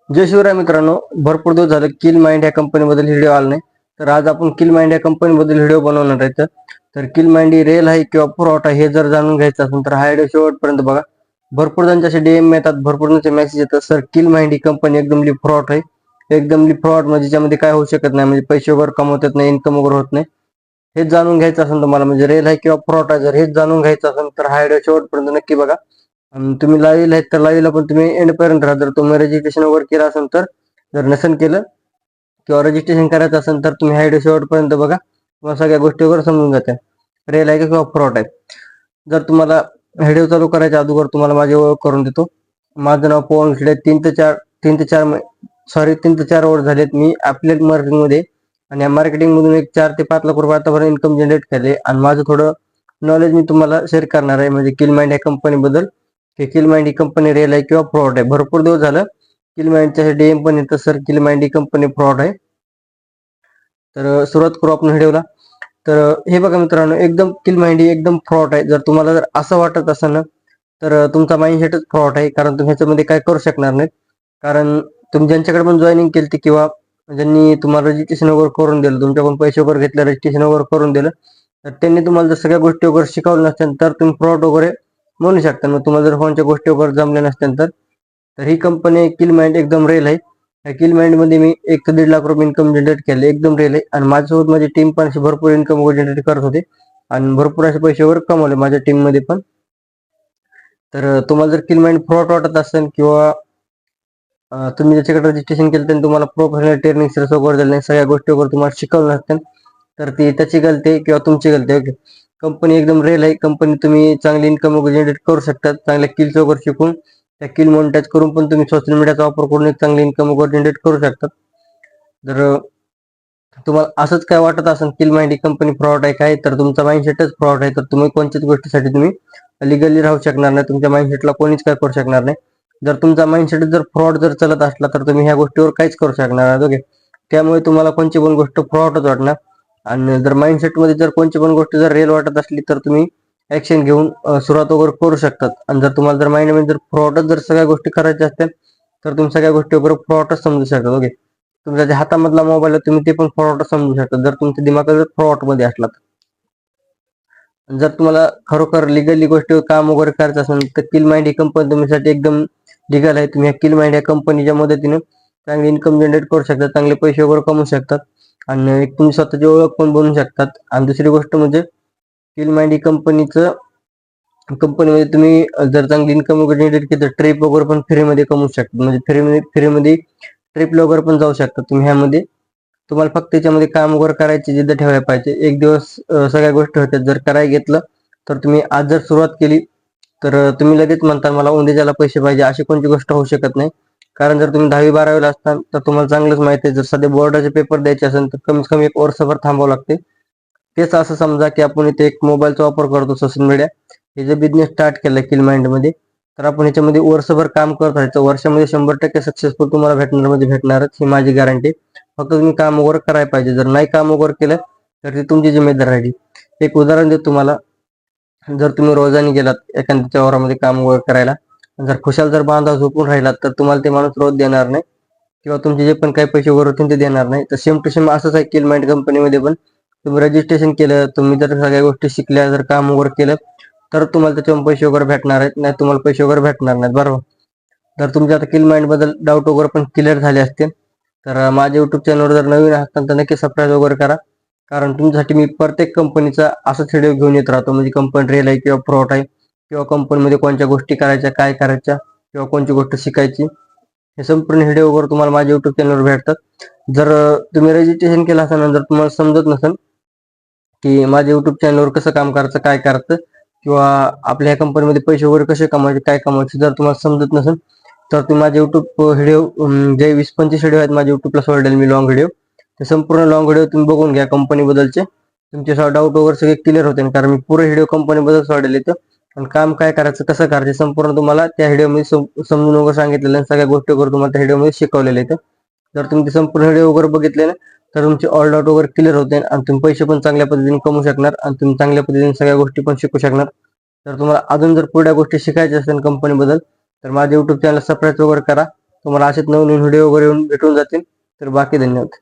जय शिवराय मित्रांनो, भरपूर दिवस झाले किल माइंड या कंपनीबद्दल व्हिडिओ आला नाही. तर आज आपण किल माइंड या कंपनीबद्दल व्हिडिओ बनवणार आहे. तर किल माइंड ही रिअल आहे किंवा फ्रॉड आहे हे जर जाणून घ्यायचं असेल तर हा व्हिडिओ शेवटपर्यंत बघा. भरपूर जणांचे डीएम येतात, भरपूर जणांचे मेसेज येतात, सर किल माइंड ही कंपनी एकदमली फ्रॉड आहे. एकदमली फ्रॉड म्हणजे ज्यामध्ये काय होऊ शकत नाही, म्हणजे पैसे वगैरे कमवत येत नाही, इन्कम वगैरे होत नाही. हेच जाणून घ्यायचं असेल तुम्हाला, म्हणजे रिअल आहे किंवा फ्रॉड आहे, जर हेच जाणून घ्यायचं असेल तर हा व्हिडिओ शेवटपर्यंत नक्की बघा. तुम्ही लाईव्ह आहेत तर लाईव्हला पण तुम्ही एंड पर्यंत राहा. जर तुम्ही रजिस्ट्रेशन वगैरे केलं असेल तर, जर नसेल केलं किंवा रजिस्ट्रेशन करायचं असेल तर तुम्ही हा व्हिडिओ शेवटपर्यंत बघा. तुम्हाला सगळ्या गोष्टी वगैरे समजून जाते रिअल आहे किंवा फ्रॉड आहे. जर तुम्हाला व्हिडिओ चालू करायच्या अगोदर तुम्हाला माझी ओळख करून देतो. माझं नाव पवन खिडे. 3 ते 4 वर्ष झालेत मी ॲफिलिएट मार्केटिंगमध्ये, आणि या मार्केटिंगमधून एक 4 ते 5 लाख रुपये आतापर्यंत इन्कम जनरेट केले. आणि माझं थोडं नॉलेज मी तुम्हाला शेअर करणार आहे, म्हणजे किल माइंड या कंपनीबद्दल, की किल माइंड ही कंपनी रिअल आहे किंवा फ्रॉड आहे. भरपूर दिवस झालं किल माइंडच्या डीएम पण येतं, सर किल माइंड ही कंपनी फ्रॉड आहे. तर सुरुवात करू आपण व्हिडिओला. तर हे बघा मित्रांनो, एकदम किल माइंड ही एकदम फ्रॉड आहे. जर तुम्हाला जर असं वाटत असेल ना, तर तुमचा माइंडसेटच फ्रॉड आहे, कारण तुम्ही ह्याच्यामध्ये काय करू शकणार नाहीत. कारण तुम्ही ज्यांच्याकडे पण जॉईनिंग केली किंवा ज्यांनी तुम्हाला रजिस्ट्रेशन वगैरे करून दिलं, तुमच्याकडून पैसे वगैरे घेतले, रजिस्ट्रेशन वगैरे करून दिलं, तर त्यांनी तुम्हाला जर सगळ्या गोष्टी वगैरे शिकवल्या नसत्या तर तुम्ही फ्रॉड वगैरे म्हणू शकता. मग तुम्हाला जर फोनच्या गोष्टी वगैरे जमल्या नसत्या तर ही कंपनी किल माइंड एकदम रिअल आहे. या किल माइंड मध्ये मी 1 ते 1.5 लाख रुपये इन्कम जनरेट केले, एकदम रिअल आहे. आणि माझ्यासोबत माझी टीम पण अशी भरपूर इन्कम वगैरे जनरेट करत होते आणि भरपूर असे पैसे वगैरे कमवले माझ्या टीम मध्ये पण. तर तुम्हाला जर किल माइंड फ्रॉड वाटत असेल किंवा तुम्ही ज्याच्याकडे रजिस्ट्रेशन केलं त्यांनी तुम्हाला प्रोफेशनल ट्रेनिंग वगैरे दिलं नाही, सगळ्या गोष्टी वगैरे तुम्हाला शिकवल्या नसतील, तर ती त्याची गलती आहे किंवा तुमची गलती आहे. ओके, कंपनी एकदम रिअल आहे. कंपनी तुम्ही चांगली इन्कम वगैरे जनरेट करू शकता. चांगल्या स्किल्स वगैरे शिकून त्या स्किल मॉनिटाईज करून पण तुम्ही सोशल मीडियाचा वापर करून एक चांगली इन्कम वगैरे जनरेट करू शकता. जर तुम्हाला असंच काय वाटत असेल किल माइंड ही कंपनी फ्रॉड आहे काय, तर तुमचा माइंडसेटच फ्रॉड आहे. तर तुम्ही कोणत्याच गोष्टीसाठी तुम्ही लिगली राहू शकणार नाही, तुमच्या माइंडसेटला कोणीच काय करू शकणार नाही. जर तुमचा माइंडसेट जर फ्रॉड जर चलत असला तर तुम्ही ह्या गोष्टीवर काहीच करू शकणार नाही. ओके, त्यामुळे तुम्हाला कोणची पण गोष्ट फ्रॉडच वाटणार. आणि जर माइंडसेटमध्ये जर कोणची पण गोष्ट जर रिअल वाटत असली तर तुम्ही ऍक्शन घेऊन सुरुवात वगैरे करू शकतात. आणि जर तुम्हाला जर माइंडमध्ये जर फ्रॉडच जर सगळ्या गोष्टी करायच्या असतील तर तुम्ही सगळ्या गोष्टी वगैरे फ्रॉडच समजू शकता. ओके, तुमच्या जे हातामधला मोबाईल आहे तुम्ही ते पण फ्रॉड समजू शकता जर तुमच्या दिमागात जर फ्रॉड मध्ये असला तर. जर तुम्हाला खरोखर लिगली गोष्टी काम वगैरे करायचं असेल तर किल माइंड ही कंपनी तुमच्यासाठी एकदम लिगल आहे. तुम्ही किल माइंड या कंपनीच्या मदतीने चांगली इन्कम जनरेट करू शकता, चांगले पैसे वगैरे कमवू शकतात आणि एक तुम्ही स्वतःची ओळख पण बनवू शकतात. आणि दुसरी गोष्ट म्हणजे किल माइंड ही कंपनीमध्ये तुम्ही जर चांगली इन्कम वगैरे जनरेट केली तर ट्रिप वगैरे पण फ्रीमध्ये कमवू शकता, म्हणजे फ्रीमध्ये ट्रिपला वगैरे पण जाऊ शकता तुम्ही ह्यामध्ये. तुम्हाला फक्त याच्यामध्ये काम वगैरे करायची जिद्द ठेवायला पाहिजे. एक दिवस सगळ्या गोष्टी होत्या. जर करायला घेतलं तर तुम्ही आज जर सुरुवात केली तर तुम्ही लगेच म्हणता मला उद्याच्याला पैसे पाहिजे, अशी कोणती गोष्ट होऊ शकत नाही. कारण जर तुम्ही 10वी-12वीला असताल तर तुम्हाला चांगलंच माहिती आहे, जर सध्या बोर्डाचे पेपर द्यायचे असेल तर कमीत कमी 1 वर्षभर थांबावं लागते. तेच असं समजा की आपण इथे एक मोबाईलचा वापर करतो, सोशल मीडिया हे जे बिझनेस स्टार्ट केलं किल माइंडमध्ये, तर आपण याच्यामध्ये वर्षभर काम करत राहायचं. वर्षामध्ये 100% सक्सेसफुल तुम्हाला भेटणार म्हणजे भेटणारच, ही माझी गॅरंटी. फक्त तुम्ही काम वगैरे करायला पाहिजे. जर नाही काम वगैरे केलं तर ती तुमची जिम्मेदारी राहिली. एक उदाहरण देतो तुम्हाला. जर तुम्ही रोजाने गेलात एखाद्या वावरामध्ये काम वगैरे करायला, जर खुशाल जर बांधा झोपून राहिलात तर तुम्हाला ते माणूस रोज देणार नाही किंवा तुमचे जे पण काही पैसे वगैरे होतील ते देणार नाही. तर सेम टू सेम असंच आहे किल माइंड कंपनीमध्ये पण. तुम्ही रजिस्ट्रेशन केलं, तुम्ही जर सगळ्या गोष्टी शिकल्या, जर काम वगैरे केलं तर तुम्हाला त्याच्यावर पैसे वगैरे भेटणार आहेत, नाही तुम्हाला पैसे वगैरे भेटणार नाहीत. बरोबर. जर तुमच्या आता किल माइंड बद्दल डाऊट वगैरे पण क्लिअर झाले असतील तर माझ्या युट्यूब चॅनलवर जर नवीन असाल तर नक्की सबस्क्राईब वगैरे करा. कारण तुमच्यासाठी मी प्रत्येक कंपनीचा असाच व्हिडिओ घेऊन येत राहतो, म्हणजे कंपनी रिअल आहे किंवा फ्रॉड आहे, किंवा कंपनीमध्ये कोणत्या गोष्टी करायच्या, काय करायच्या, किंवा कोणती गोष्ट शिकायची, हे संपूर्ण व्हिडिओ वगैरे तुम्हाला माझ्या युट्यूब चॅनलवर भेटतात. जर तुम्ही रजिस्ट्रेशन केलं असेल आणि जर तुम्हाला समजत नसेल की माझ्या युट्यूब चॅनलवर कसं काम करायचं, काय करायचं, किंवा आपल्या ह्या कंपनीमध्ये पैसे वगैरे कसे कमवायचे, काय कमवायचे, जर तुम्हाला समजत नसेल तर तुम्ही माझे युट्यूब व्हिडिओ जे 20-25 व्हिडिओ आहेत माझ्या युट्यूबला सोडलेले मी लॉंग व्हिडिओ, ते संपूर्ण लॉंग व्हिडिओ तुम्ही बघून घ्या. कंपनीबद्दलचे तुमचे डाऊट वगैरे सगळे क्लिअर होते, कारण मी पुरे व्हिडिओ कंपनीबद्दल सोडलेले तर आणि काम काय करायचं, कसं करायचं संपूर्ण तुम्हाला त्या व्हिडिओमध्ये समजून वगैरे सांगितलेलं, सगळ्या गोष्टी वगैरे तुम्हाला त्या व्हिडिओमध्ये शिकवलेले आहेत. जर तुम्ही ते संपूर्ण व्हिडिओ वगैरे बघितले ना तर तुमचे ऑल डाऊट वगैरे क्लिअर होते आणि तुम्ही पैसे पण चांगल्या पद्धतीने कमवू शकणार आणि तुम्ही चांगल्या पद्धतीने सगळ्या गोष्टी पण शिकू शकणार. तर तुम्हाला अजून जर पुढल्या गोष्टी शिकायच्या असेल कंपनीबद्दल तर माझ्या युट्यूब चॅनल सबस्क्राईब वगैरे करा तुम्हाला असेच नवीन व्हिडिओ वगैरे येऊन भेटून जातील. तर बाकी धन्यवाद.